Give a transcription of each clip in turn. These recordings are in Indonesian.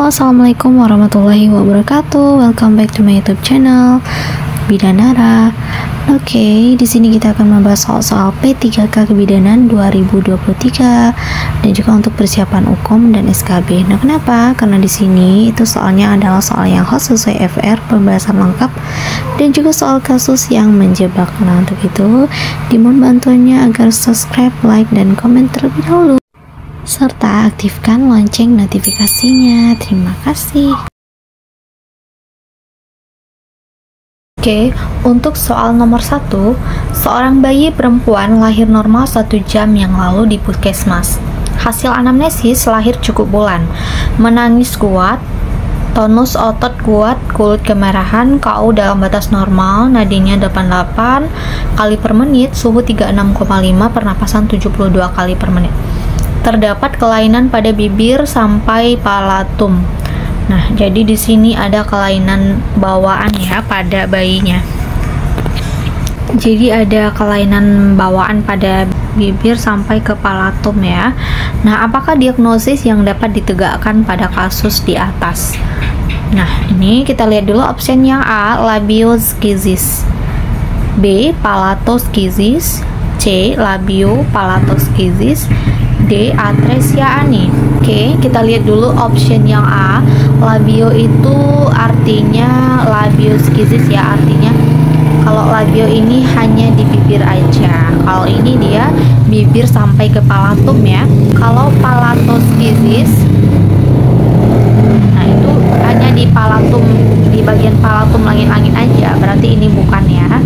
Halo, assalamualaikum warahmatullahi wabarakatuh. Welcome back to my YouTube channel Bidanara. Oke, di sini kita akan membahas soal-soal P3K Kebidanan 2023 dan juga untuk persiapan UKOM dan SKB. Nah, kenapa? Karena di sini itu soalnya adalah soal yang khas sesuai FR, pembahasan lengkap dan juga soal kasus yang menjebak. Nah, untuk itu dimohon bantuannya agar subscribe, like, dan komen terlebih dahulu, serta aktifkan lonceng notifikasinya. Terima kasih. Oke, untuk soal nomor 1, seorang bayi perempuan lahir normal 1 jam yang lalu di puskesmas. Hasil anamnesis lahir cukup bulan, menangis kuat, tonus otot kuat, kulit kemerahan, KU dalam batas normal, nadinya 88 kali per menit, suhu 36,5, pernapasan 72 kali per menit. Terdapat kelainan pada bibir sampai palatum. Nah, jadi di sini ada kelainan bawaan ya pada bayinya. Jadi ada kelainan bawaan pada bibir sampai ke palatum ya. Nah, apakah diagnosis yang dapat ditegakkan pada kasus di atas? Nah, ini kita lihat dulu option yang A, labioskisis, B, palatoskisis, C, labiopalatoskisis, D, atresia ani. Oke, kita lihat dulu option yang A. Labio itu artinya labioskisis ya, artinya kalau labio ini hanya di bibir aja. Kalau ini dia bibir sampai ke palatum ya. Kalau palatoskisis, nah itu hanya di palatum, di bagian palatum langit-langit aja, berarti ini bukan ya.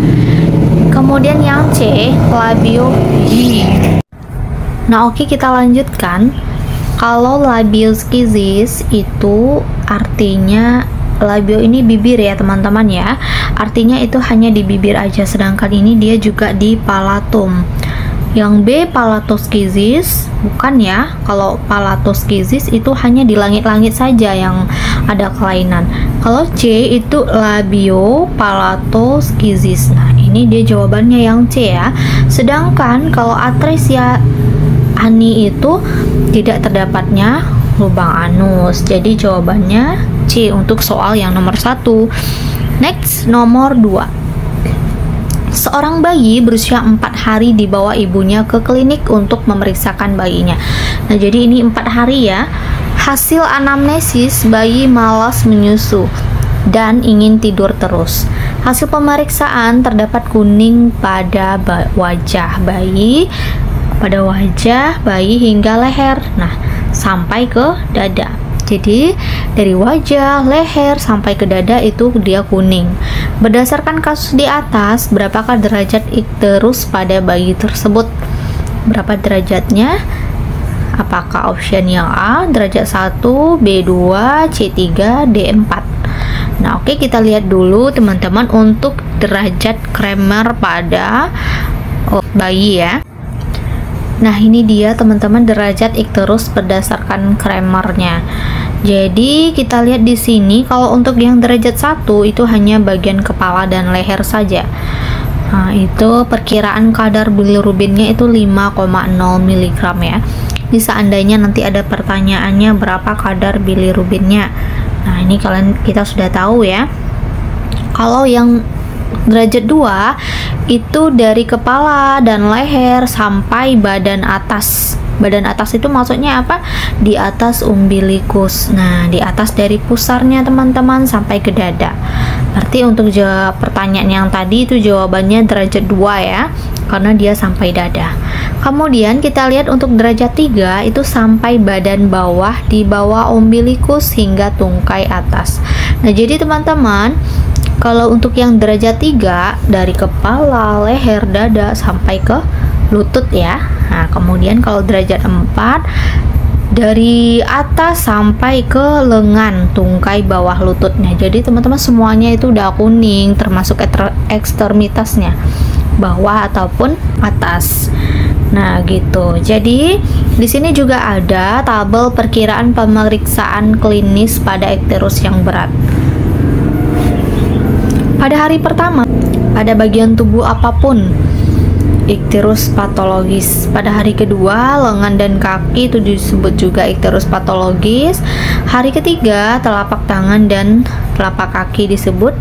Kemudian yang C, labio G. Nah, oke, kita lanjutkan. Kalau labioskisis itu artinya labio ini bibir ya teman-teman ya, artinya itu hanya di bibir aja, sedangkan ini dia juga di palatum. Yang B, palatoskisis, bukan ya. Kalau palatoskisis itu hanya di langit-langit saja yang ada kelainan. Kalau C itu labiopalatoskisis. Nah, ini dia jawabannya yang C ya. Sedangkan kalau atresia ani itu tidak terdapatnya lubang anus. Jadi jawabannya C untuk soal yang nomor 1. Next, nomor 2. Seorang bayi berusia 4 hari dibawa ibunya ke klinik untuk memeriksakan bayinya. Nah, jadi ini 4 hari ya. Hasil anamnesis, bayi malas menyusu dan ingin tidur terus. Hasil pemeriksaan, terdapat kuning pada wajah bayi, hingga leher, nah sampai ke dada. Jadi dari wajah, leher sampai ke dada itu dia kuning. Berdasarkan kasus di atas, berapakah derajat ikterus pada bayi tersebut? Berapa derajatnya? Apakah option yang A derajat 1, B2, C3, D4? Nah, oke, kita lihat dulu teman-teman untuk derajat Kramer pada bayi ya. Nah, ini dia teman-teman derajat ikterus berdasarkan Kramernya. Jadi kita lihat di sini kalau untuk yang derajat 1 itu hanya bagian kepala dan leher saja. Nah, itu perkiraan kadar bilirubinnya itu 5,0 mg ya. Jadi seandainya nanti ada pertanyaannya berapa kadar bilirubinnya. Nah, ini kita sudah tahu ya. Kalau yang derajat 2 itu dari kepala dan leher sampai badan atas. Badan atas itu maksudnya apa? Di atas umbilikus. Nah, di atas dari pusarnya teman-teman sampai ke dada. Berarti untuk jawab pertanyaan yang tadi itu jawabannya derajat 2 ya, karena dia sampai dada. Kemudian kita lihat untuk derajat 3 itu sampai badan bawah, di bawah umbilikus hingga tungkai atas. Nah, jadi teman-teman, kalau untuk yang derajat 3 dari kepala, leher, dada sampai ke lutut ya. Nah, kemudian kalau derajat 4 dari atas sampai ke lengan, tungkai bawah lututnya. Jadi teman-teman semuanya itu udah kuning, termasuk ekstremitasnya, bawah ataupun atas. Nah, gitu. Jadi di sini juga ada tabel perkiraan pemeriksaan klinis pada ikterus yang berat. Pada hari pertama, pada bagian tubuh apapun ikterus patologis. Pada hari kedua, lengan dan kaki itu disebut juga ikterus patologis. Hari ketiga, telapak tangan dan telapak kaki disebut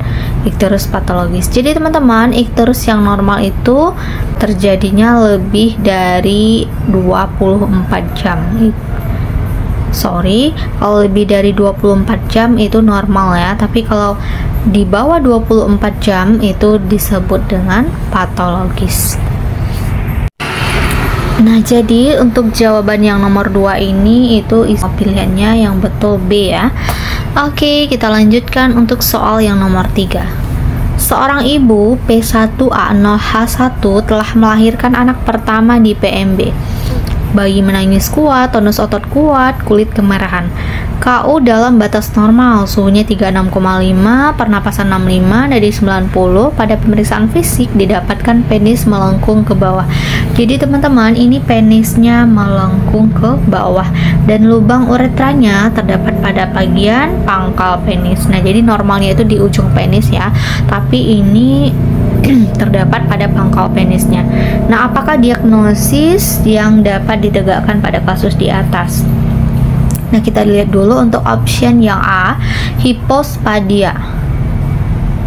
ikterus patologis. Jadi teman-teman, ikterus yang normal itu terjadinya lebih dari 24 jam. Kalau lebih dari 24 jam itu normal ya, tapi kalau di bawah 24 jam itu disebut dengan patologis. Nah, jadi untuk jawaban yang nomor 2 ini itu pilihannya yang betul B ya. Oke, kita lanjutkan untuk soal yang nomor 3. Seorang ibu P1A0H1 telah melahirkan anak pertama di PMB. Bayi menangis kuat, tonus otot kuat, kulit kemerahan. KU dalam batas normal, suhunya 36,5, pernapasan 65, nadi 90. Pada pemeriksaan fisik didapatkan penis melengkung ke bawah. Jadi teman-teman, ini penisnya melengkung ke bawah dan lubang uretranya terdapat pada bagian pangkal penis. Nah, jadi normalnya itu di ujung penis ya, tapi ini terdapat pada pangkal penisnya. Nah, apakah diagnosis yang dapat ditegakkan pada kasus di atas? Nah, kita lihat dulu untuk option yang A, hipospadia.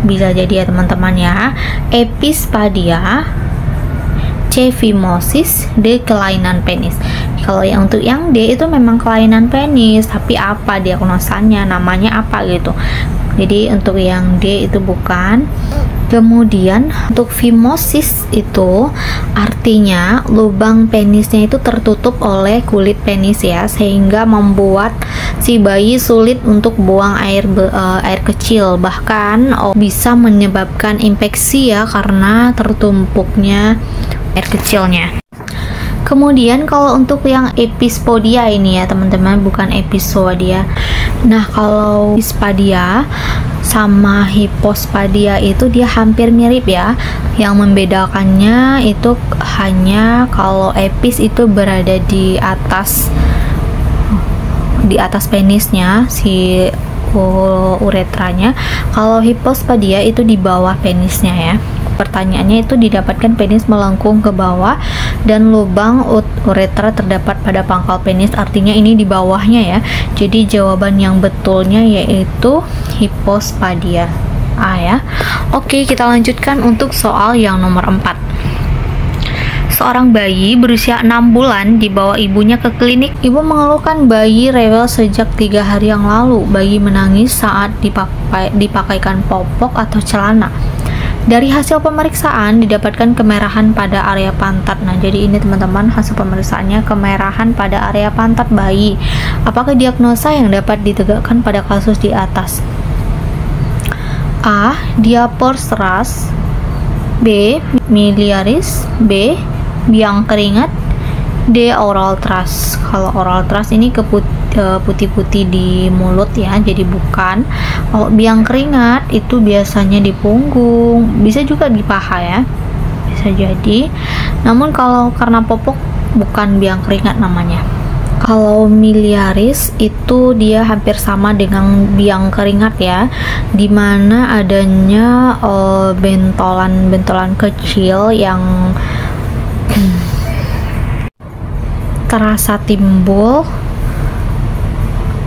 Bisa jadi ya teman-teman ya. Epispadia, C, fimosis, D, kelainan penis. Kalau yang untuk yang D itu memang kelainan penis, tapi apa diagnosanya, namanya apa gitu. Jadi untuk yang D itu bukan. Kemudian untuk fimosis itu artinya lubang penisnya itu tertutup oleh kulit penis ya, sehingga membuat si bayi sulit untuk buang air kecil, bahkan bisa menyebabkan infeksi ya karena tertumpuknya air kecilnya. Kemudian kalau untuk yang epispodia ini ya teman-teman, bukan episodia. Nah, kalau epispadia sama hipospadia itu dia hampir mirip ya. Yang membedakannya itu hanya kalau epis itu berada di atas penisnya si uretranya. Kalau hipospadia itu di bawah penisnya ya. Pertanyaannya itu didapatkan penis melengkung ke bawah dan lubang uretra terdapat pada pangkal penis, artinya ini di bawahnya ya. Jadi jawaban yang betulnya yaitu hipospadia A ya. Oke, kita lanjutkan untuk soal yang nomor 4. Seorang bayi berusia 6 bulan dibawa ibunya ke klinik. Ibu mengeluhkan bayi rewel sejak 3 hari yang lalu. Bayi menangis saat dipakaikan popok atau celana. Dari hasil pemeriksaan didapatkan kemerahan pada area pantat. Nah, jadi ini teman-teman hasil pemeriksaannya kemerahan pada area pantat bayi. Apakah diagnosa yang dapat ditegakkan pada kasus di atas? A, diapors ras, B, miliaris, B, biang keringat, D, oral thrush. Kalau oral thrush ini putih-putih di mulut ya, jadi bukan. Kalau biang keringat itu biasanya di punggung, bisa juga di paha ya, bisa jadi. Namun kalau karena popok bukan biang keringat namanya. Kalau miliaris itu dia hampir sama dengan biang keringat ya, dimana adanya bentolan-bentolan kecil yang terasa timbul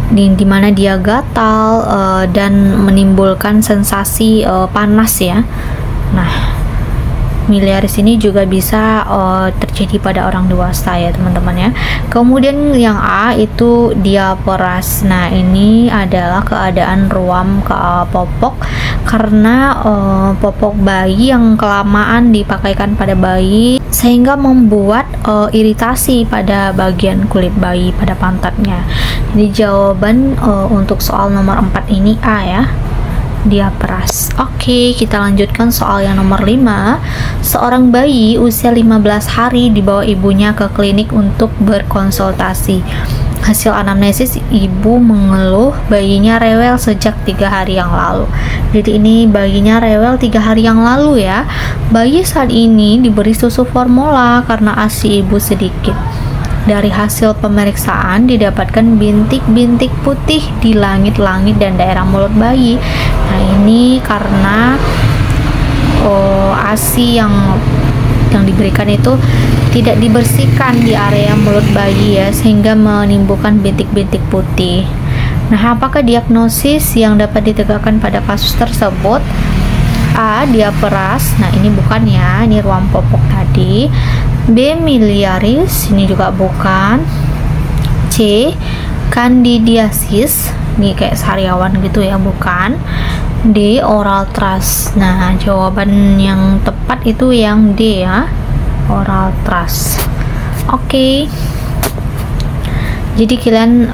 di mana dia gatal dan menimbulkan sensasi panas ya. Nah, miliaris ini juga bisa terjadi pada orang dewasa ya teman-teman ya. Kemudian yang A itu diaporas. Nah, ini adalah keadaan ruam ke popok karena popok bayi yang kelamaan dipakaikan pada bayi sehingga membuat iritasi pada bagian kulit bayi pada pantatnya. Jadi jawaban untuk soal nomor 4 ini A ya, diaperas. Oke, kita lanjutkan soal yang nomor 5. Seorang bayi usia 15 hari dibawa ibunya ke klinik untuk berkonsultasi. Hasil anamnesis, ibu mengeluh bayinya rewel sejak 3 hari yang lalu. Jadi ini bayinya rewel 3 hari yang lalu ya. Bayi saat ini diberi susu formula karena ASI ibu sedikit. Dari hasil pemeriksaan didapatkan bintik-bintik putih di langit-langit dan daerah mulut bayi. Nah, ini karena ASI yang yang diberikan itu tidak dibersihkan di area mulut bayi ya, sehingga menimbulkan bintik-bintik putih. Nah, apakah diagnosis yang dapat ditegakkan pada kasus tersebut? A. Diaperas. Nah, ini bukan ya, ini ruam popok tadi. B. Miliaris. Ini juga bukan. C. Candidiasis. Ini kayak sariawan gitu ya, bukan. D. Oral thrush. Nah, jawaban yang tepat itu yang D ya, oral thrush. Oke. Jadi kalian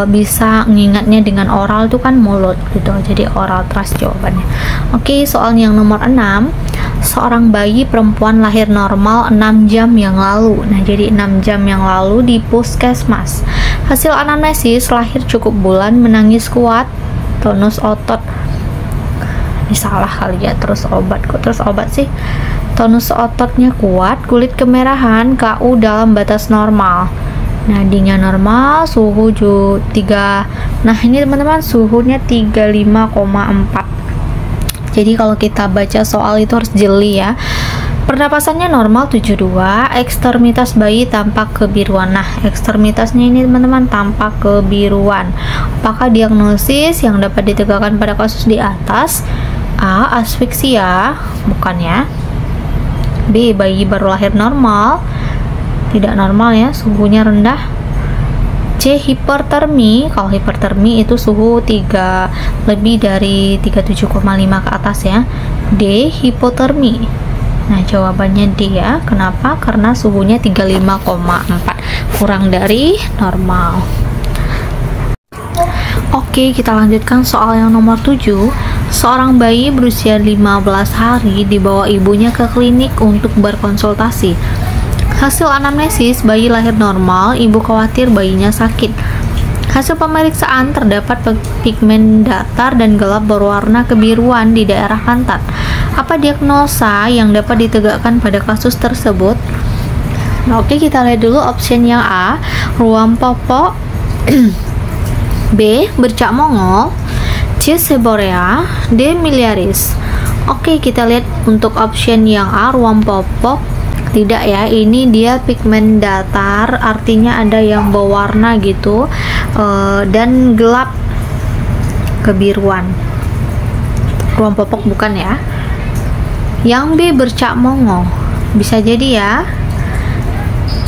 bisa mengingatnya dengan oral itu kan mulut gitu. Jadi oral thrush jawabannya. Oke, soal yang nomor 6. Seorang bayi perempuan lahir normal 6 jam yang lalu. Nah, jadi 6 jam yang lalu di puskesmas. Hasil anamnesis lahir cukup bulan, menangis kuat, tonus otot. Ini salah kali ya, terus obat kok terus obat sih. Tonus ototnya kuat, kulit kemerahan, KU dalam batas normal. Nadinya normal, suhu 3. Nah, ini teman-teman suhunya 35,4. Jadi kalau kita baca soal itu harus jeli ya. Pernapasannya normal 72, ekstremitas bayi tampak kebiruan. Nah, ekstremitasnya ini teman-teman tampak kebiruan. Apakah diagnosis yang dapat ditegakkan pada kasus di atas? A. Asfiksia, bukan ya. B. Bayi baru lahir normal, tidak normal ya, suhunya rendah. C. Hipertermi. Kalau hipertermi itu suhu lebih dari 37,5 ke atas ya. D. Hipotermi. Nah, jawabannya D ya. Kenapa? Karena suhunya 35,4, kurang dari normal. Oke, kita lanjutkan soal yang nomor 7. Seorang bayi berusia 15 hari dibawa ibunya ke klinik untuk berkonsultasi. Hasil anamnesis, bayi lahir normal, ibu khawatir bayinya sakit. Hasil pemeriksaan terdapat pigmen datar dan gelap berwarna kebiruan di daerah pantat. Apa diagnosa yang dapat ditegakkan pada kasus tersebut? Nah, oke, kita lihat dulu option yang A, ruam popok. B. Bercak mongol. C. Seborrhea. D. Miliaris. Oke, kita lihat untuk option yang A, ruam popok. Tidak ya, ini dia pigmen datar, artinya ada yang berwarna gitu dan gelap kebiruan. Ruam popok bukan ya. Yang B. Bercak mongol, bisa jadi ya.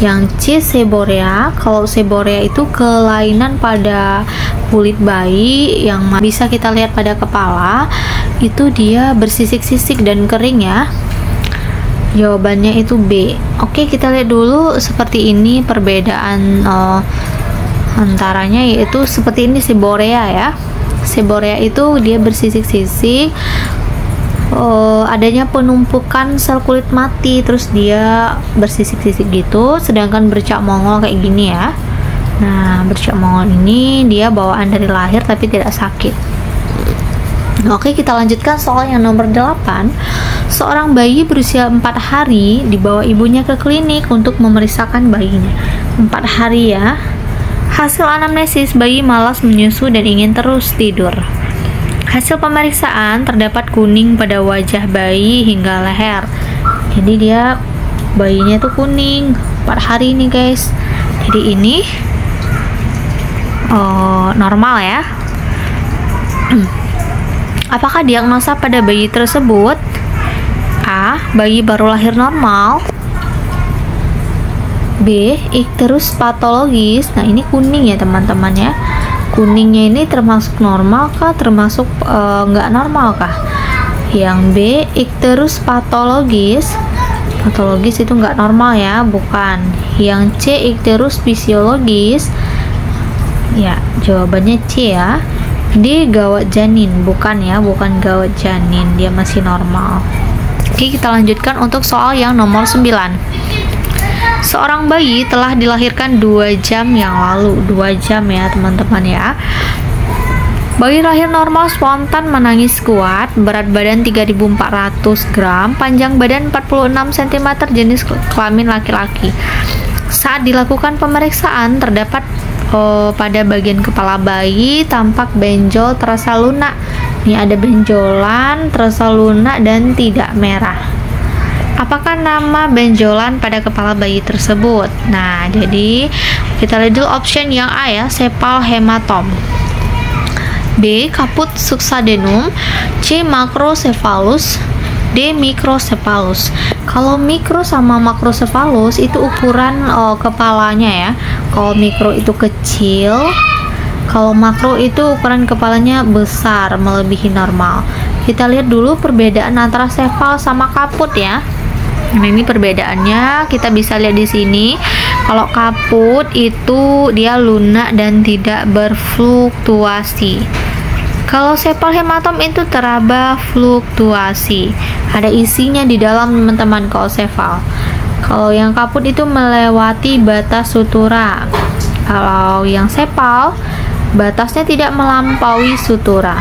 Yang C. Seborrhea. Kalau seborrhea itu kelainan pada kulit bayi yang bisa kita lihat pada kepala, itu dia bersisik-sisik dan kering ya. Jawabannya itu B. Oke, kita lihat dulu seperti ini perbedaan antaranya, yaitu seperti ini seborrhea ya. Seborrhea itu dia bersisik-sisik, adanya penumpukan sel kulit mati, terus dia bersisik-sisik gitu. Sedangkan bercak mongol kayak gini ya. Nah, bercak mongol ini dia bawaan dari lahir tapi tidak sakit. Oke, kita lanjutkan soal yang nomor 8. Seorang bayi berusia 4 hari dibawa ibunya ke klinik untuk memeriksakan bayinya. 4 hari ya. Hasil anamnesis, bayi malas menyusu dan ingin terus tidur. Hasil pemeriksaan terdapat kuning pada wajah bayi hingga leher. Jadi dia bayinya tuh kuning 4 hari ini guys. Jadi ini normal ya. Apakah diagnosa pada bayi tersebut? A. Bayi baru lahir normal. B. Ikterus patologis. Nah, ini kuning ya teman-teman ya. Kuningnya ini termasuk normal kah? Termasuk nggak normal kah? Yang B. Ikterus patologis. Patologis itu nggak normal ya, bukan. Yang C. Ikterus fisiologis. Ya, jawabannya C ya. D. Gawat janin, bukan ya, bukan gawat janin, dia masih normal. Oke, kita lanjutkan untuk soal yang nomor 9. Seorang bayi telah dilahirkan 2 jam yang lalu. 2 jam ya teman-teman ya. Bayi lahir normal, spontan, menangis kuat, berat badan 3.400 gram, panjang badan 46 cm, jenis kelamin laki-laki. Saat dilakukan pemeriksaan terdapat pada bagian kepala bayi tampak benjol, terasa lunak. Ini ada benjolan, terasa lunak dan tidak merah. Apakah nama benjolan pada kepala bayi tersebut? Nah, jadi kita lihat dulu option yang A ya, sepal hematom. B. Caput succedanum. C. Macrocephalus. D. Microcephalus. Kalau mikro sama makrocephalus itu ukuran kepalanya ya. Kalau mikro itu kecil, kalau makro itu ukuran kepalanya besar, melebihi normal. Kita lihat dulu perbedaan antara sefal sama kaput ya. Nah, ini perbedaannya kita bisa lihat di sini. Kalau kaput itu dia lunak dan tidak berfluktuasi. Kalau sepal hematom itu teraba fluktuasi. Ada isinya di dalam teman-teman kalau sefal. Kalau yang kaput itu melewati batas sutura. Kalau yang sepal batasnya tidak melampaui sutura.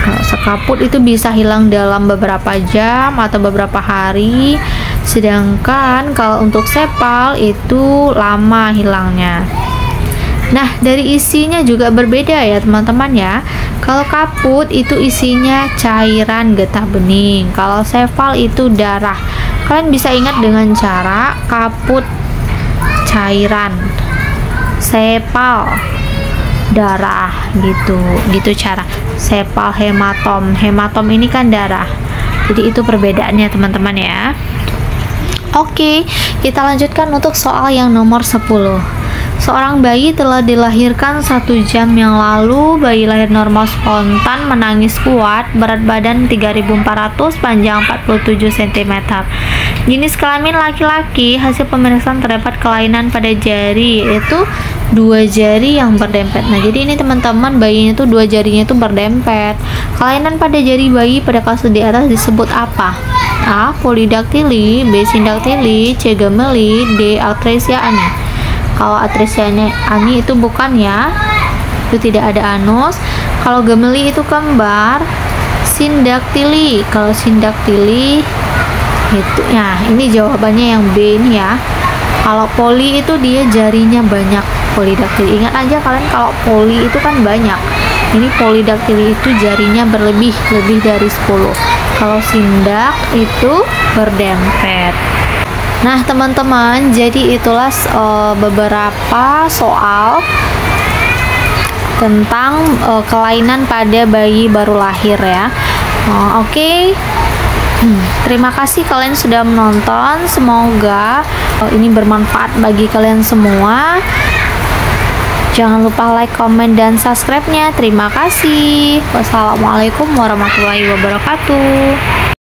Kalau sekaput itu bisa hilang dalam beberapa jam atau beberapa hari, sedangkan kalau untuk sepal itu lama hilangnya. Nah, dari isinya juga berbeda ya teman-teman ya. Kalau kaput itu isinya cairan getah bening, kalau sepal itu darah. Kalian bisa ingat dengan cara kaput cairan, sepal darah, gitu cara. Sepal hematom ini kan darah. Jadi itu perbedaannya teman-teman ya. Oke, kita lanjutkan untuk soal yang nomor 10. Seorang bayi telah dilahirkan 1 jam yang lalu. Bayi lahir normal spontan, menangis kuat, berat badan 3400, panjang 47 cm. Jenis kelamin laki-laki. Hasil pemeriksaan terdapat kelainan pada jari, yaitu 2 jari yang berdempet. Nah, jadi ini teman-teman, bayinya tuh 2 jarinya itu berdempet. Kelainan pada jari bayi pada kasus di atas disebut apa? A. Polidaktili, B. Sindaktili, C. Gemeli, D. Atresia ani. Kalau atresia ani itu bukan ya, itu tidak ada anus. Kalau gemeli itu kembar. Sindaktili, kalau sindaktili itu, nah ini jawabannya yang B ini ya. Kalau poli itu dia jarinya banyak, polidaktili. Ingat aja kalian, kalau poli itu kan banyak. Ini polidaktili itu jarinya berlebih, lebih dari 10. Kalau sindak itu berdempet. Nah teman-teman, jadi itulah beberapa soal tentang kelainan pada bayi baru lahir ya. Oke. Terima kasih kalian sudah menonton. Semoga ini bermanfaat bagi kalian semua. Jangan lupa like, comment, dan subscribe-nya. Terima kasih. Wassalamualaikum warahmatullahi wabarakatuh.